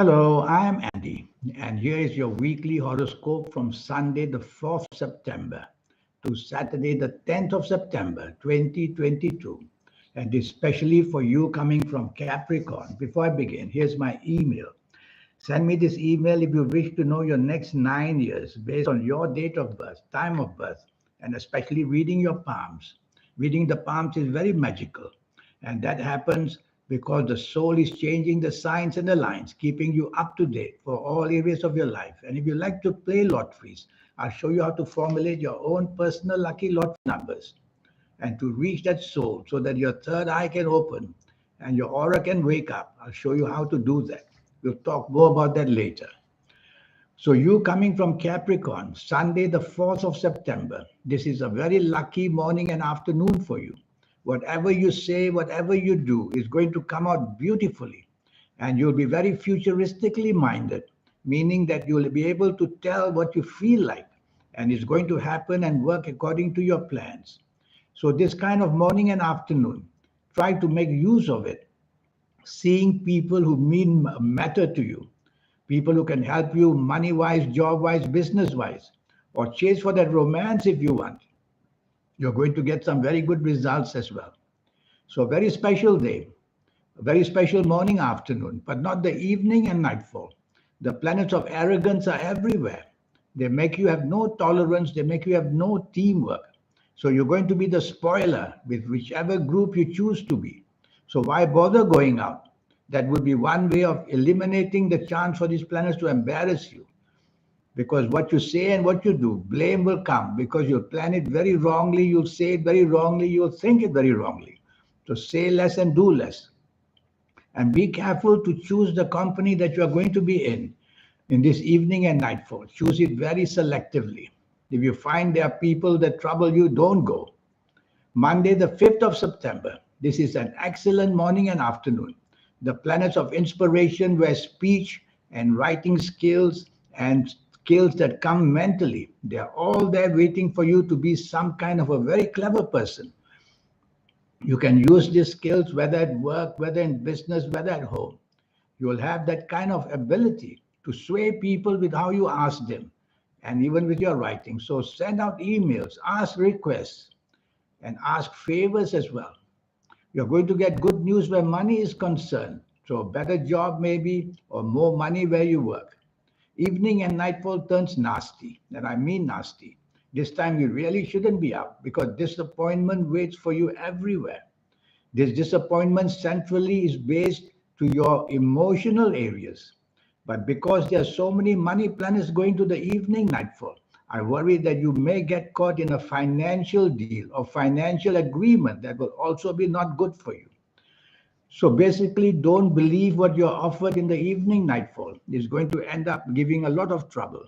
Hello, I am Andy, and here is your weekly horoscope from Sunday, the 4th September to Saturday, the 10th of September, 2022. And especially for you coming from Capricorn. Before I begin, here's my email. Send me this email if you wish to know your next 9 years based on your date of birth, time of birth, and especially reading your palms. Reading the palms is very magical, and that happens because the soul is changing the signs and the lines, keeping you up to date for all areas of your life. And if you like to play lotteries, I'll show you how to formulate your own personal lucky lottery numbers and to reach that soul so that your third eye can open and your aura can wake up. I'll show you how to do that. We'll talk more about that later. So, you coming from Capricorn, Sunday, the 4th of September, this is a very lucky morning and afternoon for you. Whatever you say, whatever you do is going to come out beautifully, and you'll be very futuristically minded, meaning that you'll be able to tell what you feel like, and it's going to happen and work according to your plans. So, this kind of morning and afternoon, try to make use of it, seeing people who mean matter to you, people who can help you money wise, job wise, business wise, or chase for that romance if you want. You're going to get some very good results as well. So, a very special day, a very special morning, afternoon, but not the evening and nightfall. The planets of arrogance are everywhere. They make you have no tolerance, they make you have no teamwork. So, you're going to be the spoiler with whichever group you choose to be. So, why bother going out? That would be one way of eliminating the chance for these planets to embarrass you. Because what you say and what you do, blame will come because you'll plan it very wrongly, you'll say it very wrongly, you'll think it very wrongly. So say less and do less. And be careful to choose the company that you are going to be in this evening and nightfall. Choose it very selectively. If you find there are people that trouble you, don't go. Monday, the 5th of September. This is an excellent morning and afternoon. The planets of inspiration, where speech and writing skills and skills that come mentally, they are all there waiting for you to be some kind of a very clever person. You can use these skills whether at work, whether in business, whether at home. You will have that kind of ability to sway people with how you ask them and even with your writing. So send out emails, ask requests, and ask favors as well. You're going to get good news where money is concerned. So a better job maybe, or more money where you work. Evening and nightfall turns nasty, and I mean nasty. This time you really shouldn't be out because disappointment waits for you everywhere. This disappointment centrally is based to your emotional areas. But because there are so many money planets going to the evening nightfall, I worry that you may get caught in a financial deal or financial agreement that will also be not good for you. So basically, don't believe what you're offered in the evening nightfall. It's going to end up giving a lot of trouble.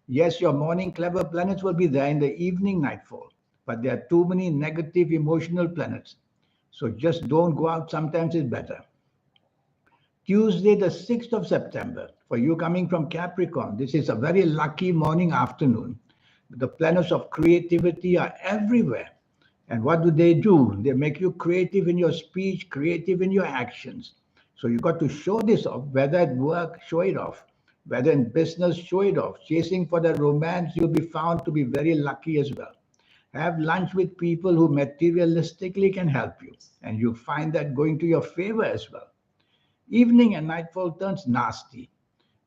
Yes, your morning clever planets will be there in the evening nightfall, but there are too many negative emotional planets. So just don't go out. Sometimes it's better. Tuesday, the 6th of September, for you coming from Capricorn, this is a very lucky morning afternoon. The planets of creativity are everywhere. And what do? They make you creative in your speech, creative in your actions. So you got to show this off, whether at work, show it off, whether in business, show it off. Chasing for the romance, you'll be found to be very lucky as well. Have lunch with people who materialistically can help you, and you find that going to your favor as well. Evening and nightfall turns nasty.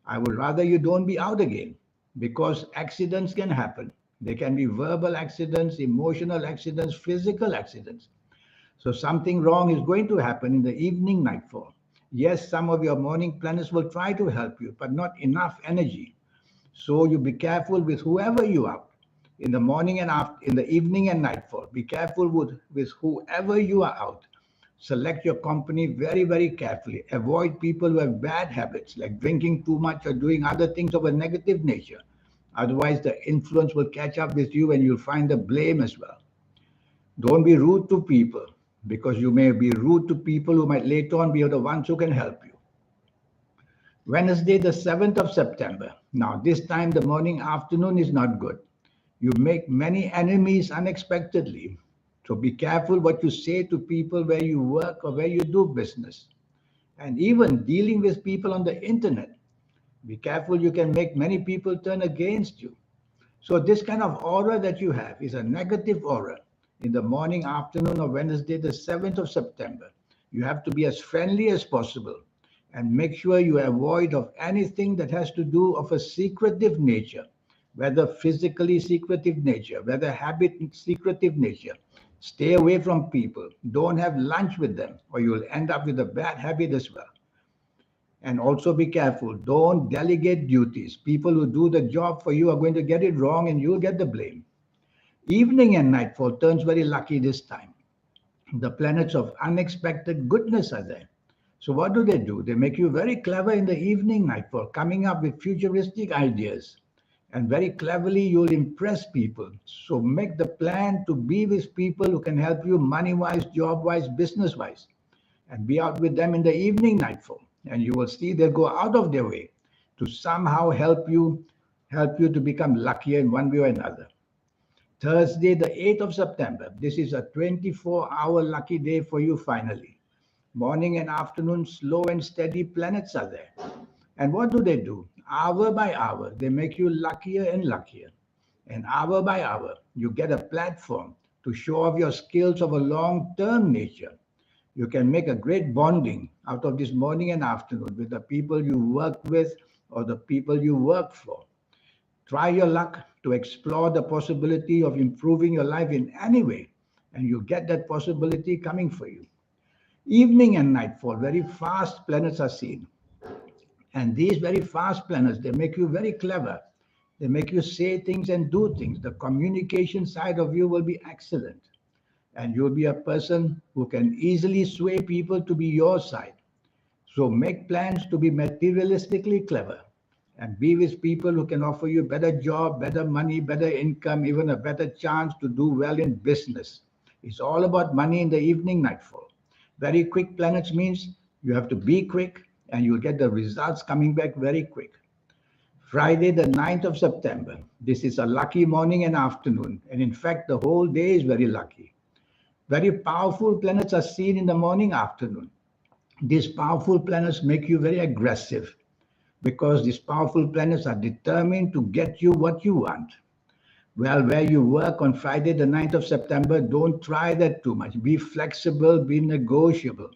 I would rather you don't be out again because accidents can happen. They can be verbal accidents, emotional accidents, physical accidents. So something wrong is going to happen in the evening nightfall. Yes, some of your morning planets will try to help you, but not enough energy. So you be careful with whoever you are in the morning and after, in the evening and nightfall. Be careful with whoever you are out. Select your company very, very carefully. Avoid people who have bad habits like drinking too much or doing other things of a negative nature. Otherwise, the influence will catch up with you and you'll find the blame as well. Don't be rude to people because you may be rude to people who might later on be the ones who can help you. Wednesday, the 7th of September. Now, this time the morning afternoon is not good. You make many enemies unexpectedly. So be careful what you say to people where you work or where you do business. And even dealing with people on the internet. Be careful, you can make many people turn against you. So this kind of aura that you have is a negative aura. In the morning, afternoon of Wednesday, the 7th of September, you have to be as friendly as possible and make sure you avoid of anything that has to do of a secretive nature, whether physically secretive nature, whether habit secretive nature. Stay away from people. Don't have lunch with them, or you'll end up with a bad habit as well. And also be careful. Don't delegate duties. People who do the job for you are going to get it wrong and you'll get the blame. Evening and nightfall turns very lucky this time. The planets of unexpected goodness are there. So what do? They make you very clever in the evening nightfall, coming up with futuristic ideas. And very cleverly you'll impress people. So make the plan to be with people who can help you money-wise, job-wise, business-wise. And be out with them in the evening nightfall. And you will see they'll go out of their way to somehow help you to become luckier in one way or another. Thursday, the 8th of September. This is a 24-hour lucky day for you finally. Morning and afternoon, slow and steady planets are there. And what do? Hour by hour, they make you luckier and luckier. And hour by hour, you get a platform to show off your skills of a long-term nature. You can make a great bonding out of this morning and afternoon with the people you work with or the people you work for. Try your luck to explore the possibility of improving your life in any way, and you get that possibility coming for you. Evening and nightfall, very fast planets are seen. And these very fast planets, they make you very clever. They make you say things and do things. The communication side of you will be excellent. And you'll be a person who can easily sway people to be your side. So make plans to be materialistically clever and be with people who can offer you better job, better money, better income, even a better chance to do well in business. It's all about money in the evening nightfall. Very quick planets means you have to be quick and you'll get the results coming back very quick. Friday, the 9th of September. This is a lucky morning and afternoon. And in fact, the whole day is very lucky. Very powerful planets are seen in the morning, afternoon. These powerful planets make you very aggressive because these powerful planets are determined to get you what you want. Well, where you work on Friday, the 9th of September, don't try that too much. Be flexible, be negotiable,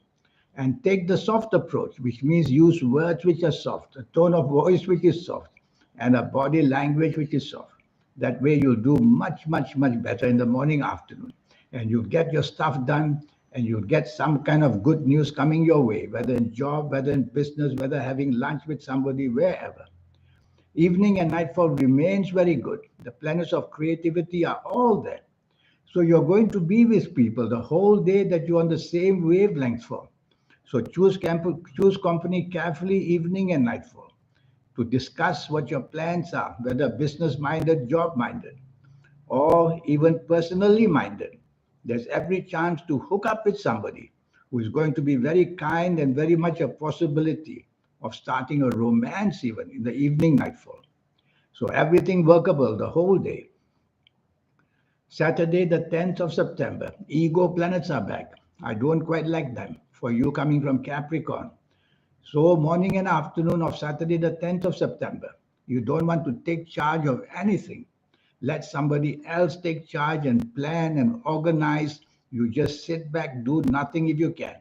and take the soft approach, which means use words which are soft, a tone of voice which is soft, and a body language which is soft. That way you'll do much, much, much better in the morning, afternoon. And you'll get your stuff done and you'll get some kind of good news coming your way, whether in job, whether in business, whether having lunch with somebody, wherever. Evening and nightfall remains very good. The planets of creativity are all there. So you're going to be with people the whole day that you're on the same wavelength for. So choose company carefully evening and nightfall to discuss what your plans are, whether business-minded, job-minded, or even personally minded. There's every chance to hook up with somebody who is going to be very kind and very much a possibility of starting a romance even in the evening nightfall. So everything workable the whole day. Saturday, the 10th of September, ego planets are back. I don't quite like them for you coming from Capricorn. So morning and afternoon of Saturday, the 10th of September, you don't want to take charge of anything. Let somebody else take charge and plan and organize. You just sit back, do nothing if you can.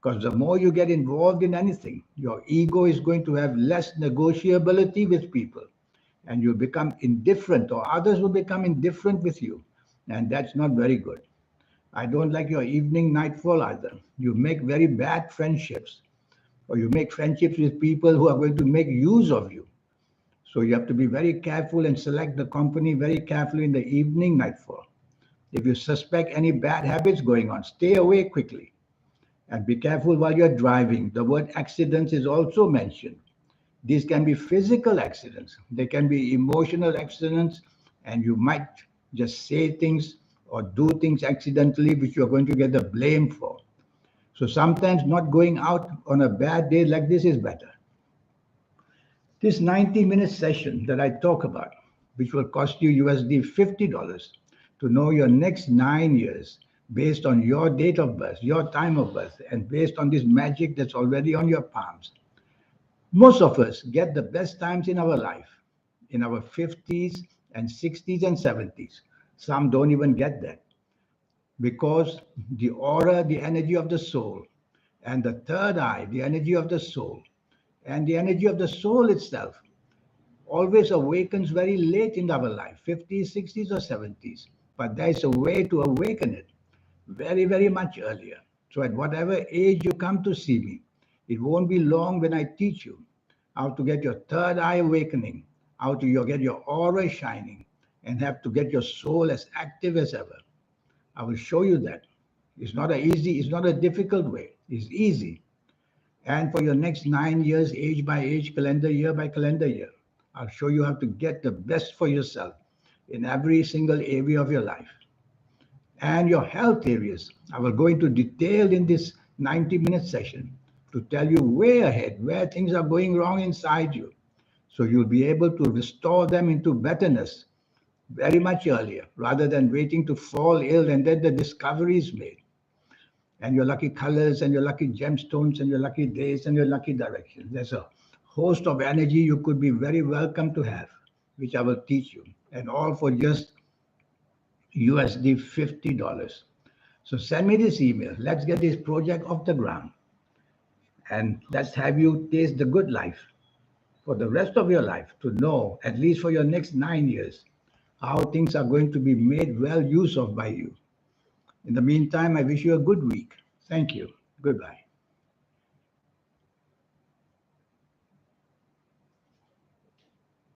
Because the more you get involved in anything, your ego is going to have less negotiability with people. And you'll become indifferent, or others will become indifferent with you. And that's not very good. I don't like your evening nightfall either. You make very bad friendships, or you make friendships with people who are going to make use of you. So you have to be very careful and select the company very carefully in the evening nightfall. If you suspect any bad habits going on, stay away quickly. And be careful while you're driving. The word accidents is also mentioned. These can be physical accidents. They can be emotional accidents, and you might just say things or do things accidentally, which you're going to get the blame for. So sometimes not going out on a bad day like this is better. This 90-minute session that I talk about, which will cost you USD $50 to know your next 9 years based on your date of birth, your time of birth, and based on this magic that's already on your palms. Most of us get the best times in our life in our 50s and 60s and 70s. Some don't even get that because the aura, the energy of the soul, and the third eye, the energy of the soul, and the energy of the soul itself always awakens very late in our life, 50s, 60s, or 70s. But there's a way to awaken it very, very much earlier. So at whatever age you come to see me, it won't be long when I teach you how to get your third eye awakening, how to get your aura shining, and have to get your soul as active as ever. I will show you that. It's not a difficult way. It's easy. And for your next 9 years, age by age, calendar year by calendar year, I'll show you how to get the best for yourself in every single area of your life and your health areas. I will go into detail in this 90-minute session to tell you way ahead where things are going wrong inside you. So you'll be able to restore them into betterness very much earlier rather than waiting to fall ill and then the discovery is made. And your lucky colors and your lucky gemstones and your lucky days and your lucky directions. There's a host of energy you could be very welcome to have, which I will teach you, and all for just USD $50. So send me this email. Let's get this project off the ground and let's have you taste the good life for the rest of your life to know, at least for your next 9 years, how things are going to be made well use of by you. In the meantime, I wish you a good week. Thank you. Goodbye.